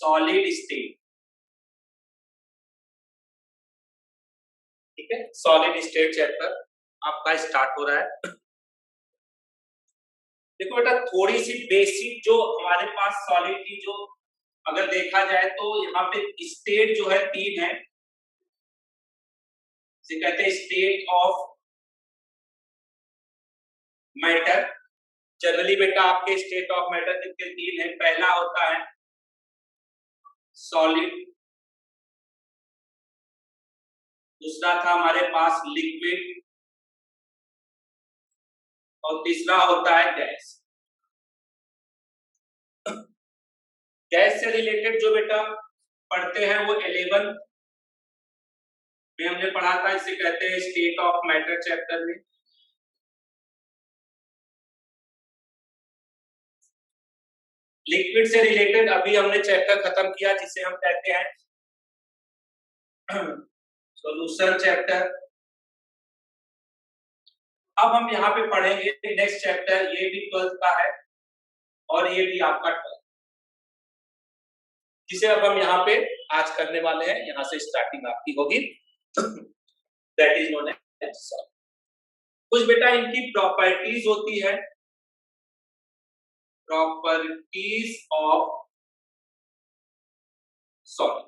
Solid state, ठीक है, solid state chapter आपका स्टार्ट हो रहा है। देखो बेटा, थोड़ी सी बेसिक जो हमारे पास सॉलिड की जो अगर देखा जाए तो यहाँ पे स्टेट जो है 3 है, इसे कहते हैं स्टेट ऑफ मैटर। जनरली बेटा आपके स्टेट ऑफ मैटर कितने 3 है। पहला होता है सॉलिड, दूसरा था हमारे पास लिक्विड, और तीसरा होता है गैस। गैस से रिलेटेड जो बेटा पढ़ते हैं वो 11 में हमने पढ़ा था, इसे कहते हैं स्टेट ऑफ मैटर चैप्टर में। लिक्विड से रिलेटेड अभी हमने चैप्टर खत्म किया जिसे हम कहते हैं सॉल्यूशन चैप्टर। अब हम यहाँ पे पढ़ेंगे नेक्स्ट चैप्टर, ये भी 12th का है और ये भी आपका 12th, जिसे अब हम यहाँ पे आज करने वाले हैं। यहाँ से स्टार्टिंग आपकी होगी, that is known as salt. कुछ बेटा इनकी प्रॉपर्टीज होती है, प्रॉपर्टीज ऑफ सॉलिड।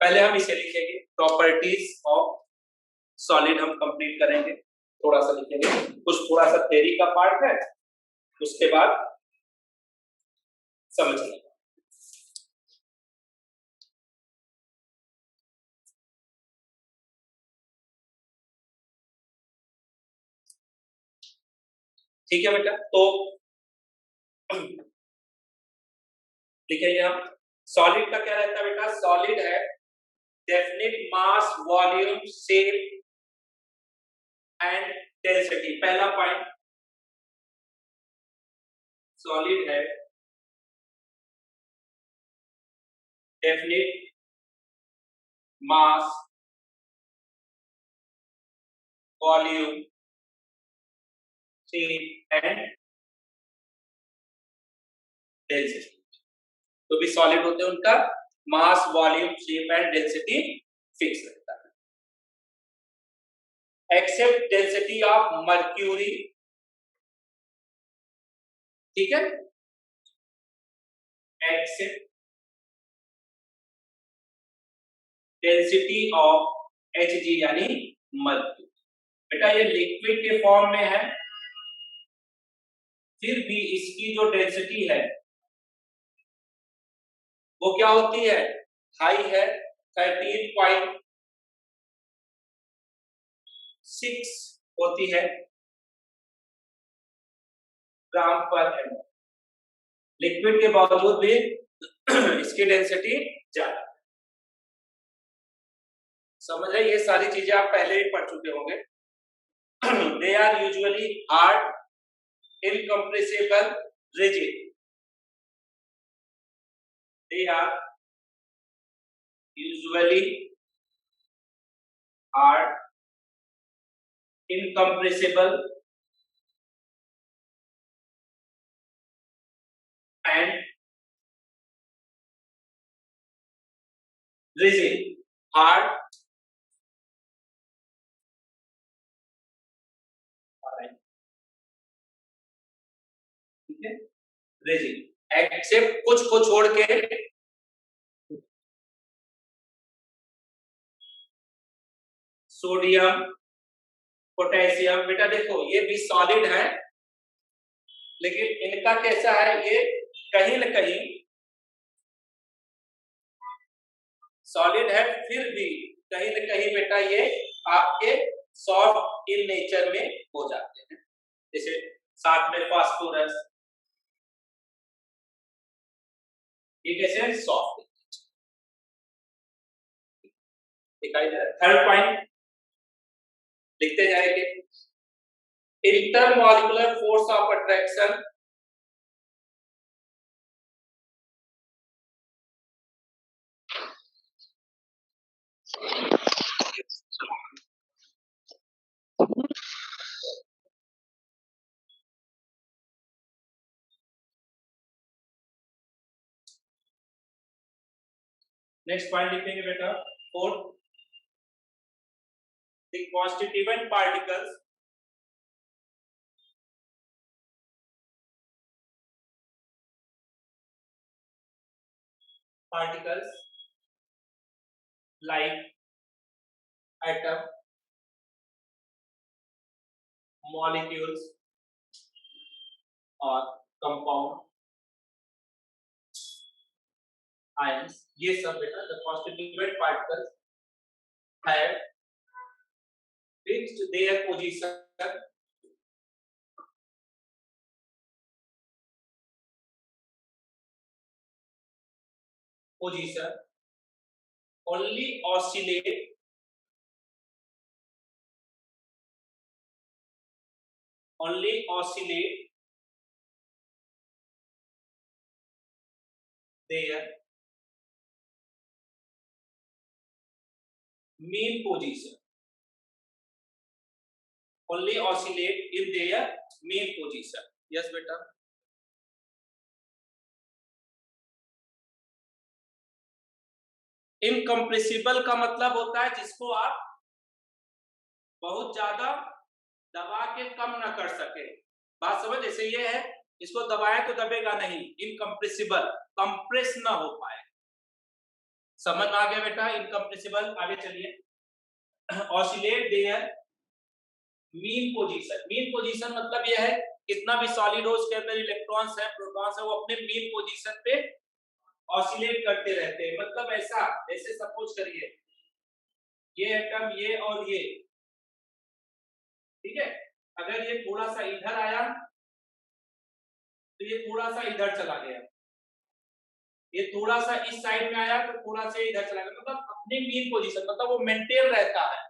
पहले हम इसे लिखेंगे, प्रॉपर्टीज ऑफ सॉलिड हम कंप्लीट करेंगे, थोड़ा सा लिखेंगे, कुछ थोड़ा सा थ्योरी का पार्ट है, उसके बाद समझ लेंगे। ठीक है बेटा, तो लिखेंगे हम सॉलिड का क्या रहता है बेटा। सॉलिड है definite mass, volume, shape and density. पहला पॉइंट, सॉलिड है definite mass, volume, shape and density. तो भी सॉलिड होते हैं, उनका mass, volume, shape and density fix रहता है। एक्सेप्ट डेंसिटी ऑफ मर्क्यूरी, ठीक है, एक्सेप्ट डेंसिटी ऑफ Hg यानी मर्क्यूरी। बेटा ये लिक्विड के फॉर्म में है, फिर भी इसकी जो डेंसिटी है वो क्या होती है, हाई है, 13.6 होती है ग्राम पर एम। लिक्विड के बावजूद भी इसकी डेंसिटी ज्यादा। समझ रहे, ये सारी चीजें आप पहले ही पढ़ चुके होंगे। They are usually hard, incompressible, rigid. They are usually hard, incompressible and rigid. Hard, ठीक है, रिजिड, एक्सेप्ट कुछ को छोड़ के सोडियम, पोटेशियम। बेटा देखो ये भी सॉलिड है, लेकिन इनका कैसा है, ये कहीं न कहीं सॉलिड है, फिर भी कहीं न कहीं बेटा ये आपके सॉफ्ट इन नेचर में हो जाते हैं। जैसे साथ में फास्फोरस, ये कैसे है, सॉफ्ट दिखाई दे रहा है। थर्ड पॉइंट लिखते जाएंगे, intermolecular force of attraction, next point लिखेंगे बेटा fourth, the constituent particles like atom, molecules और compound, ions, ये सब बेटा the constituent particles have fixed their position only oscillate their mean position, only oscillate in their mean position. Yes बेटा, incompressible का मतलब होता है जिसको आप बहुत ज्यादा दबा के कम ना कर सके। बात समझ, जैसे ये है, इसको दबाए तो दबेगा नहीं, इनकम्प्रेसिबल, कंप्रेस ना हो पाए। समझ में आ गया बेटा इनकम्प्रेसिबल? आगे चलिए, oscillate there mean position. Mean position मतलब यह है कितना भी सॉलिड हो उसके अंदर इलेक्ट्रॉन्स है, प्रोटॉन्स है, वो अपने मीन पोजीशन पे ऑसिलेट करते रहते हैं। मतलब ऐसा, जैसे सपोज करिए ये एटम, ये और ये, ठीक है, अगर ये थोड़ा सा इधर आया तो ये थोड़ा सा इधर चला गया, ये थोड़ा सा इस साइड में आया तो थोड़ा सा इधर चला गया, मतलब अपने मीन पोजीशन, मतलब वो मेंटेन रहता है।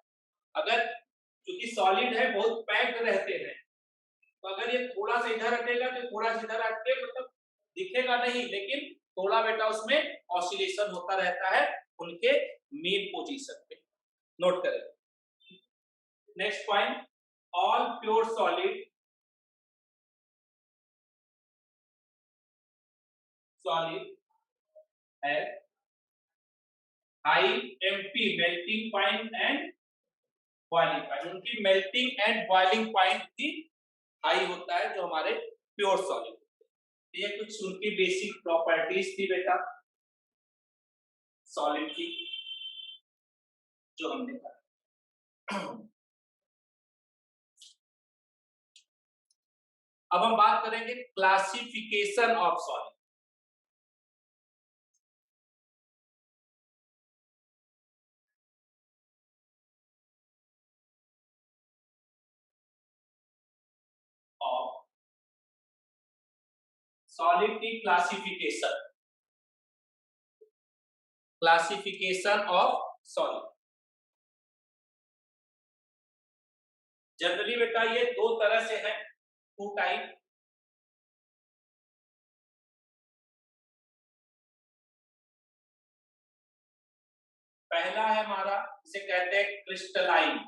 अगर क्योंकि सॉलिड है बहुत पैक्ड रहते हैं, तो अगर ये थोड़ा सा इधर हटेगा तो थोड़ा सा इधर हटे, मतलब दिखेगा नहीं, लेकिन थोड़ा बेटा उसमें ऑसिलेशन होता रहता है उनके मीन पोजीशन पे। नोट करें। Next point, all pure solid है high MP melting point and boiling point. उनकी मेल्टिंग एंड बॉइलिंग पॉइंट भी हाई होता है जो हमारे प्योर सॉलिड। ये कुछ उनकी बेसिक प्रॉपर्टीज थी बेटा सॉलिड की जो हमने कहा। अब हम बात करेंगे क्लासिफिकेशन ऑफ सॉलिड। सॉलिड की क्लासिफिकेशन ऑफ सॉलिड। जनरली बेटा ये दो तरह से है, टू टाइप। पहला है हमारा, इसे कहते हैं क्रिस्टलाइन।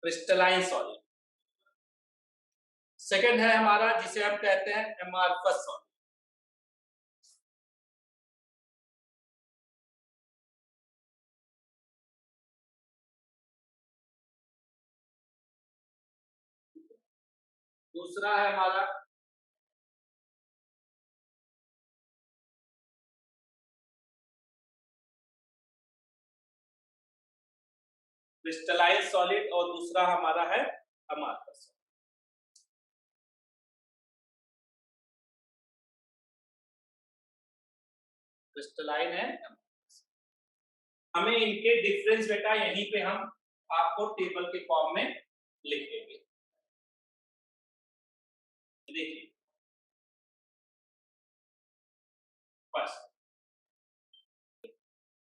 Crystalline solid. सेकंड है हमारा जिसे हम कहते हैं एमॉर्फस सॉलिड। दूसरा है हमारा क्रिस्टलाइन सॉलिड और दूसरा हमारा है अमॉर्फस सॉलिड। क्रिस्टलाइन है, हमें इनके डिफरेंस बेटा यहीं पे हम आपको टेबल के फॉर्म में लिख देंगे। देखिए first,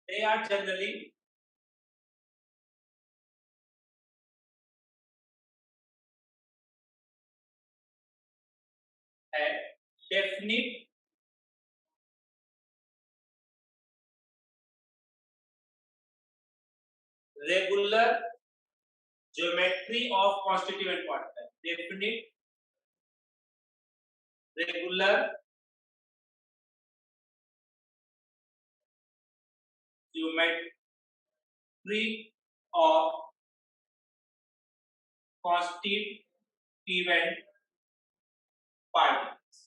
they are generally a definite regular geometry of constituent particle, definite regular geometry of constituent particles.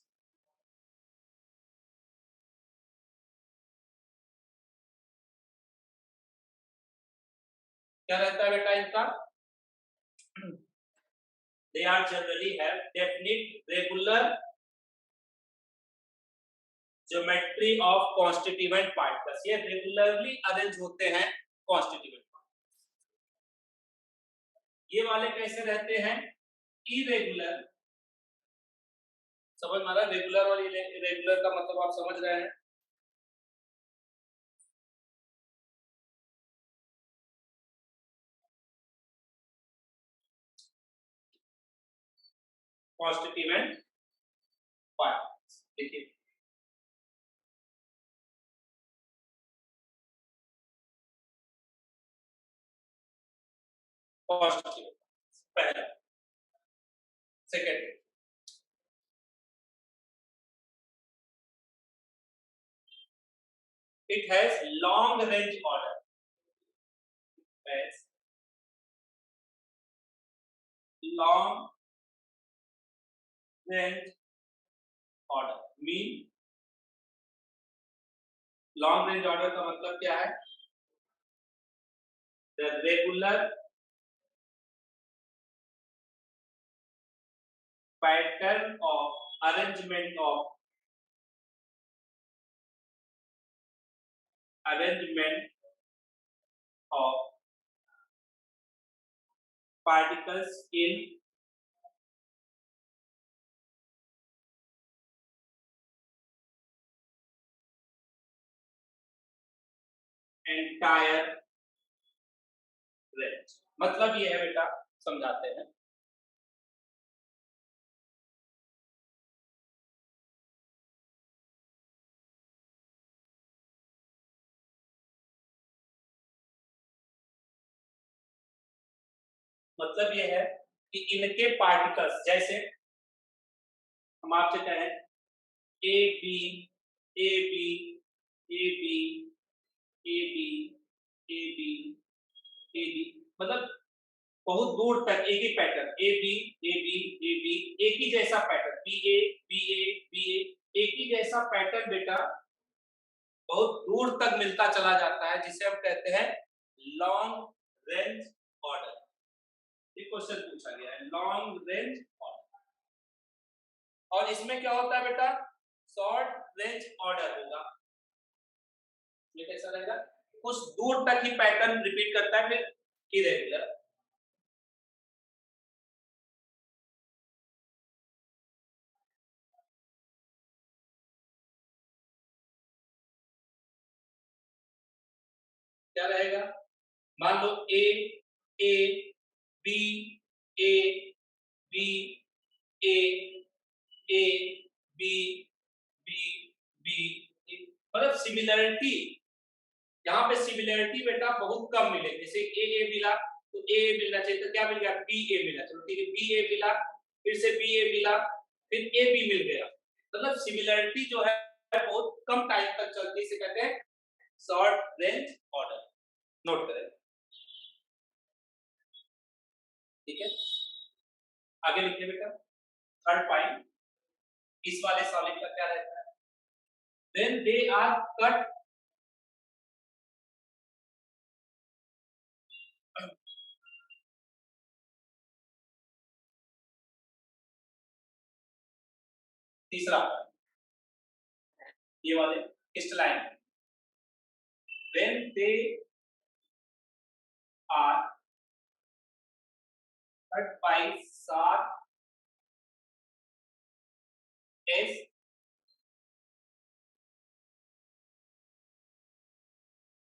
क्या रहता है बेटा इनका? they are generally have definite regular geometry of constituent particles। ये रेगुलरली अरेंज होते हैं constituent particles। ये वाले कैसे रहते हैं? irregular। समझ में आ रहा है? रेगुलर और इरेगुलर का मतलब आप समझ रहे हैं? constituent particles देखिए, constituent पहला। Second, it has long range order। has long range order mean long range order का मतलब क्या है? the regular pattern of arrangement of particles in entire range। मतलब ये है बेटा, समझाते हैं। मतलब ये है कि इनके पार्टिकल्स, जैसे हम आपसे कहें A B A B A B A B A B A B, मतलब बहुत दूर तक एक ही pattern A B A B A B, एक ही जैसा pattern B A B A B A, एक ही जैसा पैटर्न बेटा बहुत दूर तक मिलता चला जाता है, जिसे हम कहते हैं लॉन्ग रेंज ऑर्डर। ये क्वेश्चन पूछा गया है, लॉन्ग रेंज ऑर्डर। और इसमें क्या होता है बेटा? शॉर्ट रेंज ऑर्डर होगा। ये कैसा रहेगा? कुछ दूर तक ही पैटर्न रिपीट करता है, फिर इरेगुलर। क्या रहेगा? मान लो A A B A B A A B B B, मतलब सिमिलरिटी, यहाँ पे सिमिलरिटी बेटा बहुत कम मिले। जैसे ए मिला तो ए मिलना चाहिए, तो क्या मिल गया? बी ए मिला। चलो ठीक है, बी ए मिला, फिर से बी ए मिला, फिर ए बी मिल गया। मतलब सिमिलरिटी जो है बहुत कम टाइम तक चलती है, इसे कहते हैं शॉर्ट रेंज ऑर्डर। नोट करें, ठीक है? आगे लिखिए बेटा, थर्ड पॉइंट, इस वाले सॉलिड का क्या रहता है? व्हेन दे आर कट तीसरा ये वाले crystalline, when they are cut by sharp edge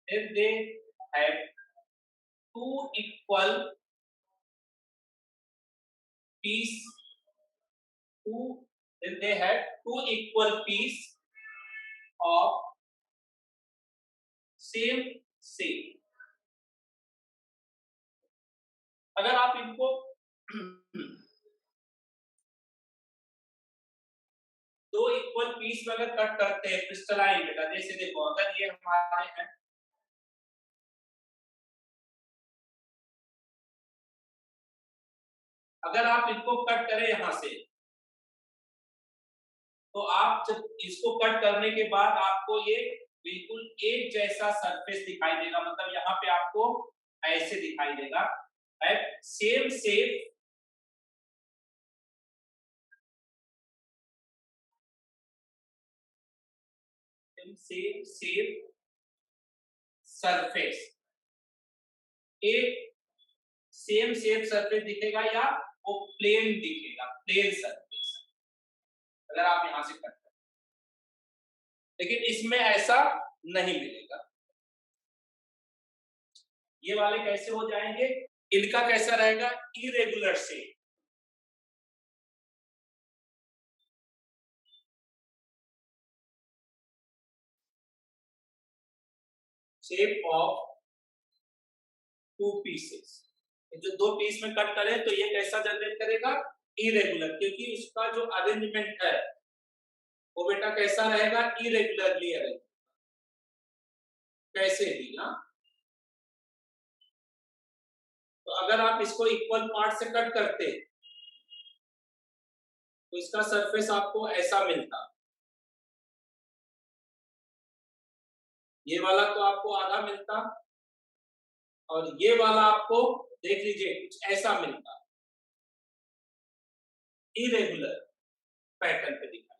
if they have two equal piece, if they have two equal piece of same shape। अगर आप इनको पीस में अगर कट करते हैं क्रिस्टलाइन बेटा, जैसे देखो अगर ये हमारे हैं, अगर आप इनको कट करें यहां से, तो आप जब इसको कट करने के बाद आपको ये बिल्कुल एक जैसा सरफेस दिखाई देगा, मतलब यहाँ पे आपको ऐसे दिखाई देगा, same same same same surface, एक सेम सेम सरफेस दिखेगा या वो प्लेन दिखेगा, प्लेन सरफेस अगर आप यहां से कट करें, लेकिन इसमें ऐसा नहीं मिलेगा। ये वाले कैसे हो जाएंगे, इनका कैसा रहेगा, irregular shape, shape of two pieces. जो दो पीस में कट करें तो ये कैसा जनरेट करेगा, इरेगुलर, क्योंकि उसका जो अरेंजमेंट है वो बेटा कैसा रहेगा, इरेगुलरली अरेंज, कैसे भी ना। तो अगर आप इसको इक्वल पार्ट से कट करते तो इसका सरफेस आपको ऐसा मिलता, ये वाला तो आपको आधा मिलता और ये वाला आपको देख लीजिए कुछ ऐसा मिलता, इरेगुलर पैटर्न पे दिखा।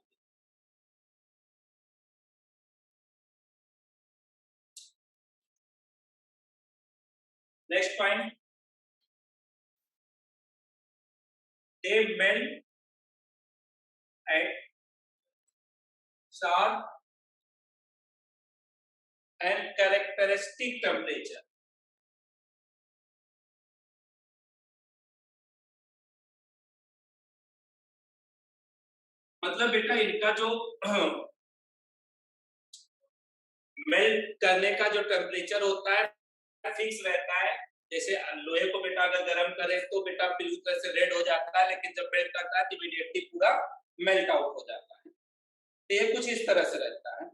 Next point, they melt at sharp and characteristic temperature। मतलब बेटा इनका जो मेल्ट करने का जो टेम्परेचर होता है फिक्स रहता है। जैसे लोहे को बेटा अगर गर्म करें तो बेटा पूरी तरह से रेड हो जाता है, लेकिन जब मेल्ट करता है तो इमीडिएटली पूरा मेल्ट आउट हो जाता है। तो ये कुछ इस तरह से रहता है।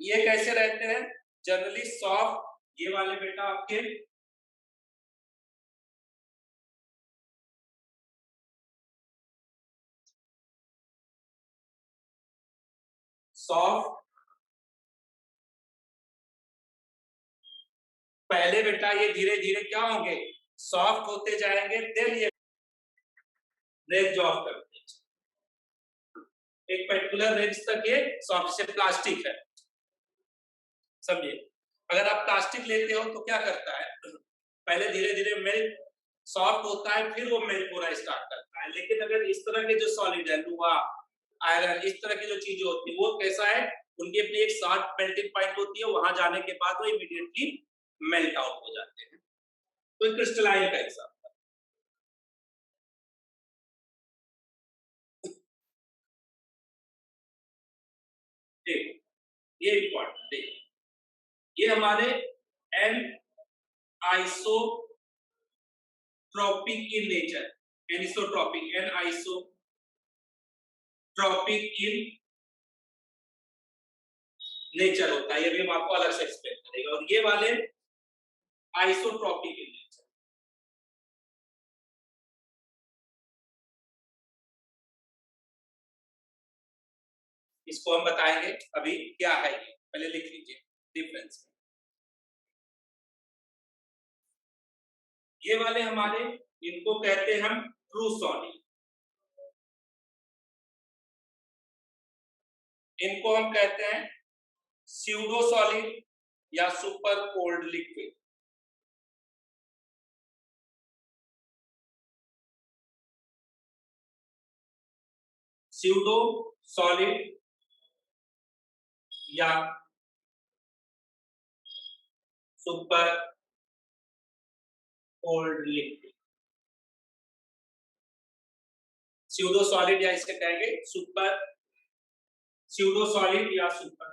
ये कैसे रहते हैं, जनरली सॉफ्ट, ये वाले बेटा आपके सॉफ्ट, पहले बेटा ये धीरे धीरे क्या होंगे, सॉफ्ट होते जाएंगे, देन ये रेंज ऑफ टेम्परेचर, एक पर्टिकुलर रेंज तक ये सॉफ्ट, से प्लास्टिक है समझिए। अगर आप प्लास्टिक लेते हो तो क्या करता है, पहले धीरे धीरे मेल्ट सॉफ्ट होता है, फिर वो मेल्ट होना स्टार्ट करता है। लेकिन अगर इस तरह के जो सॉलिड है, लोहा, आयरन, इस तरह की जो चीजें होती है वो कैसा है, उनकी अपनी एक शॉर्ट मेल्टिंग पॉइंट होती है, वहां जाने के बाद वो इमीडिएटली मेल्ट आउट हो जाते हैं। तो क्रिस्टलाइन का एग्जांपल, ये इंपॉर्टेंट देखिए, ये हमारे anisotropic in nature, anisotropic, anisotropic in nature होता है, ये भी हम आपको अलग से एक्सप्लेन करेंगे। और ये वाले आइसोट्रोपिक इन नेचर, इसको हम बताएंगे अभी क्या है, ये पहले लिख लीजिए डिफरेंस। ये वाले हमारे, इनको कहते हैं हम ट्रू सॉलिड, इनको हम कहते हैं स्यूडो सॉलिड या super cold liquid. Pseudo solid या super cold liquid, pseudo solid या इसे कहेंगे सुपर, स्यूडो सॉलिड या सुपर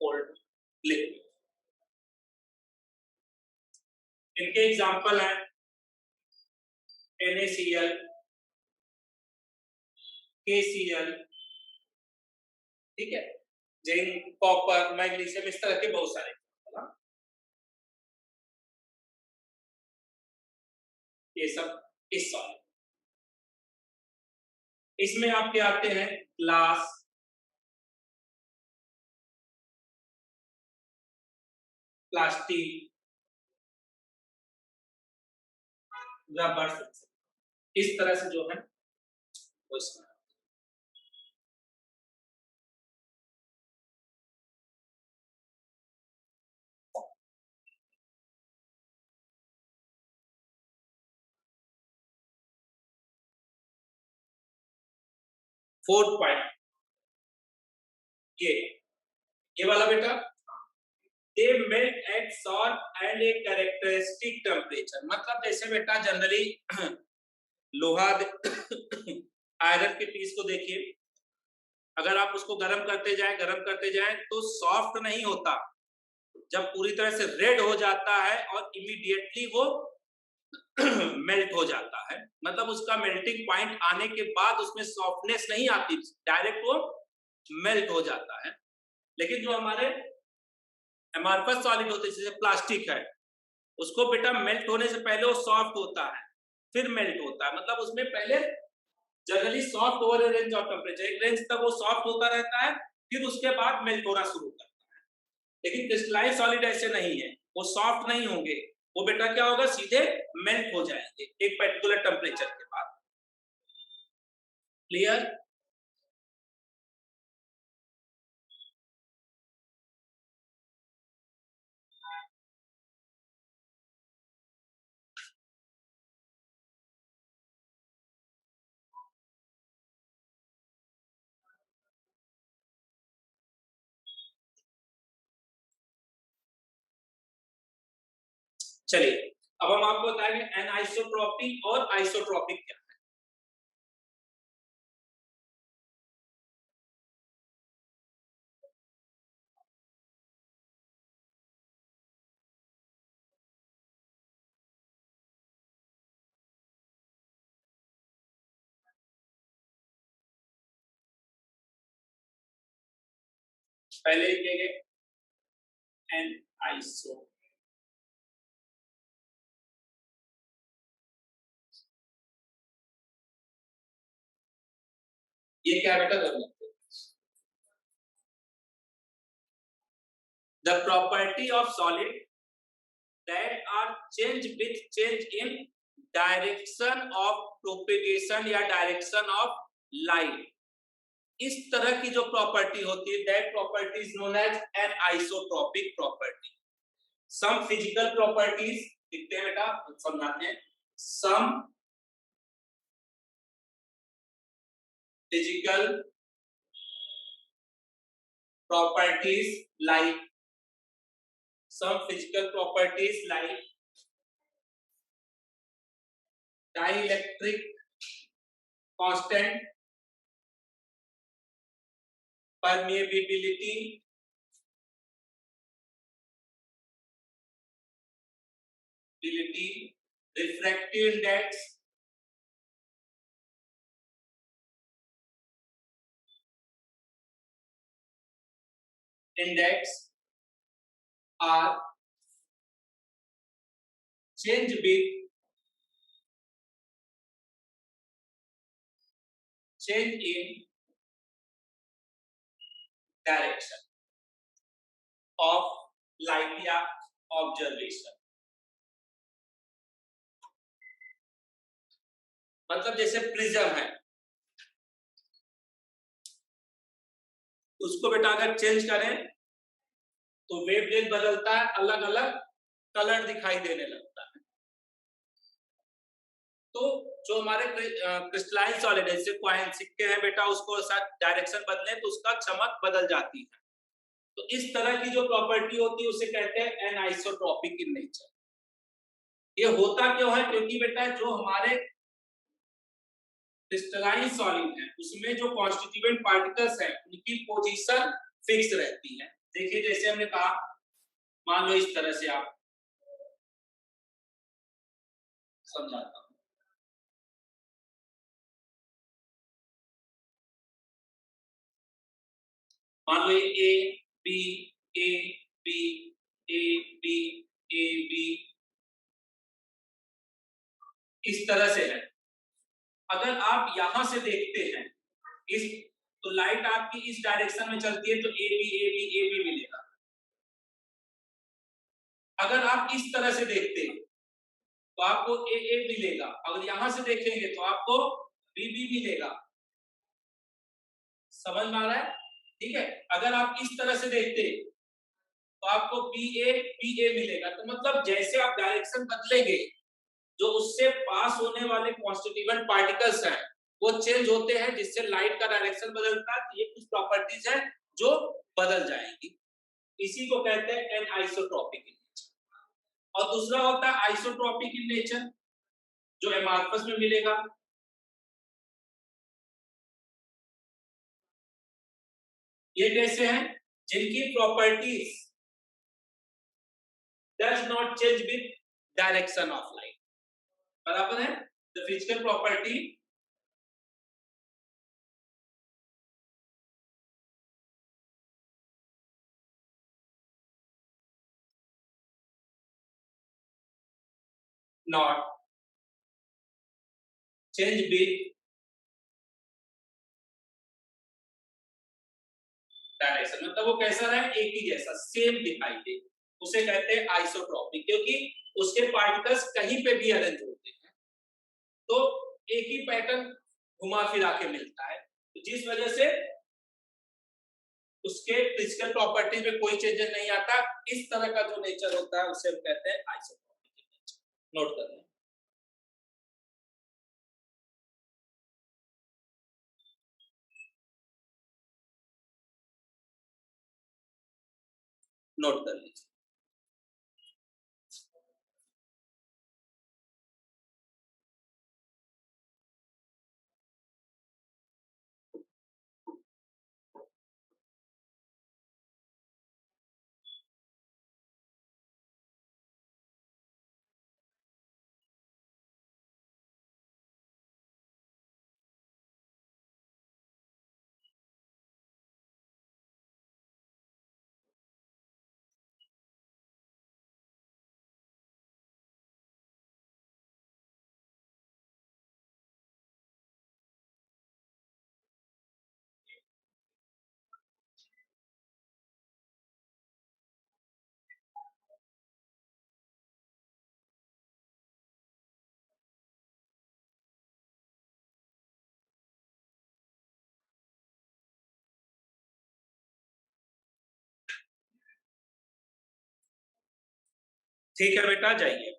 कोल्ड लिक्विड। इनके एग्जांपल हैं NaCl, KCl, ठीक है, जिंक, कॉपर, मैग्नीशियम, इस तरह के बहुत सारे है ना? ये सब इस सॉलिड, इसमें आपके आते हैं ग्लास, प्लास्टिक, रबर, इस तरह से जो है वो इसमें 4 पॉइंट, ये वाला बेटा, they melt at salt and a characteristic temperature, मतलब जैसे बेटा जनरली लोहा आयरन के पीस को देखिए, अगर आप उसको गरम करते जाएं तो सॉफ्ट नहीं होता, जब पूरी तरह से रेड हो जाता है और इमीडिएटली वो मेल्ट हो जाता है, मतलब उसका मेल्टिंग पॉइंट आने के बाद उसमें सॉफ्टनेस नहीं आती, डायरेक्ट वो मेल्ट हो जाता है। लेकिन जो हमारे एमॉर्फस सॉलिड होते हैं, जैसे प्लास्टिक है, उसको बेटा मेल्ट होने से पहले वो सॉफ्ट होता है, फिर मेल्ट होता है, मतलब उसमें पहले generally soft over A range of temperature, एक रेंज तक वो सॉफ्ट होता रहता है, फिर उसके बाद मेल्ट होना शुरू होता है। लेकिन क्रिस्टलाइन सॉलिड ऐसे नहीं है, वो सॉफ्ट नहीं होंगे, वो बेटा क्या होगा, सीधे मेल्ट हो जाएंगे एक पर्टिकुलर टेम्परेचर के बाद। क्लियर? चलिए, अब हम आपको बताएंगे एनआइसोट्रॉपिक और आइसोट्रॉपिक क्या है। पहले लिखेंगे एनआइसो, ये क्या बेटा, the property of solid that are change with change in direction of propagation या direction of light, इस तरह की जो प्रॉपर्टी होती है, that property is known as an isotropic property. some physical properties दिखते हैं बेटा, समझाते हैं, some physical properties like dielectric constant, permeability, refractive index are change with change in direction of light या observation, मतलब जैसे प्रिज्म है, उसको बेटा अगर चेंज करें तो वेवलेंथ बदलता है, अलग अलग कलर दिखाई देने लगता है। तो जो हमारे क्रिस्टलाइन सॉलिड है, जैसे कॉइन, सिक्के हैं बेटा, उसको साथ डायरेक्शन बदले तो उसका चमक बदल जाती है। तो इस तरह की जो प्रॉपर्टी होती है उसे कहते हैं एनआइसोट्रॉपिक इन नेचर। ये होता क्यों है? क्योंकि बेटा जो हमारे क्रिस्टलाइन सॉलिड है उसमें जो कॉन्स्टिट्यूएंट पार्टिकल्स हैं उनकी पोजीशन फिक्स रहती है। देखिए जैसे हमने कहा, मान लो इस तरह से, आप समझाता हूं, मान लो ये A B A B A B A B इस तरह से है। अगर आप यहां से देखते हैं इस, तो लाइट आपकी इस डायरेक्शन में चलती है तो A B A B A B मिलेगा। अगर आप इस तरह से देखते हैं तो आपको ए ए मिलेगा। अगर यहां से देखेंगे तो आपको बी बी मिलेगा। समझ में आ रहा है? ठीक है। अगर आप इस तरह से देखते हैं तो आपको बी ए मिलेगा। तो मतलब जैसे आप डायरेक्शन बदलेंगे, जो उससे पास होने वाले कॉन्स्टिट्यूएंट पार्टिकल्स हैं वो चेंज होते हैं, जिससे लाइट का डायरेक्शन बदलता है। तो ये कुछ प्रॉपर्टीज है जो बदल जाएंगी। इसी को कहते हैं एनआइसोट्रॉपिक इन नेचर। और दूसरा होता है आइसोट्रॉपिक इन नेचर, जो एमार्फस में मिलेगा। ये कैसे हैं? जिनकी properties does not change with direction of light. बराबर है? The physical property not change with direction, मतलब वो कैसा रहे, एक ही जैसा सेम दिखाई दे, उसे कहते हैं आइसोट्रॉपिक। क्योंकि उसके पार्टिकल्स कहीं पे भी अरेंज होते हैं तो एक ही पैटर्न घुमा फिरा के मिलता है, तो जिस वजह से उसके फिजिकल प्रॉपर्टी में कोई चेंजेस नहीं आता। इस तरह का जो नेचर होता है उसे हम कहते हैं आइसोट्रॉपिक नेचर। नोट कर लें। नोट कर लीजिए। ठीक है बेटा, जाइए।